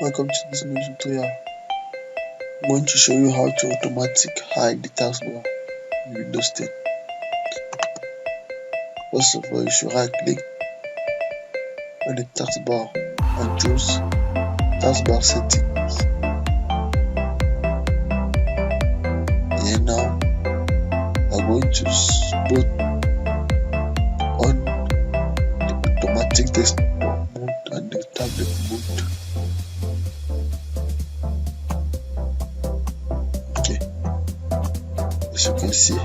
welcome to this new tutorial. I'm going to show you how to automatically hide the taskbar in Windows 10. First of all, you should right click on the taskbar and choose taskbar settings. And now I'm going to put on the automatic desktop mode and the tablet mode. Okay, as you can see,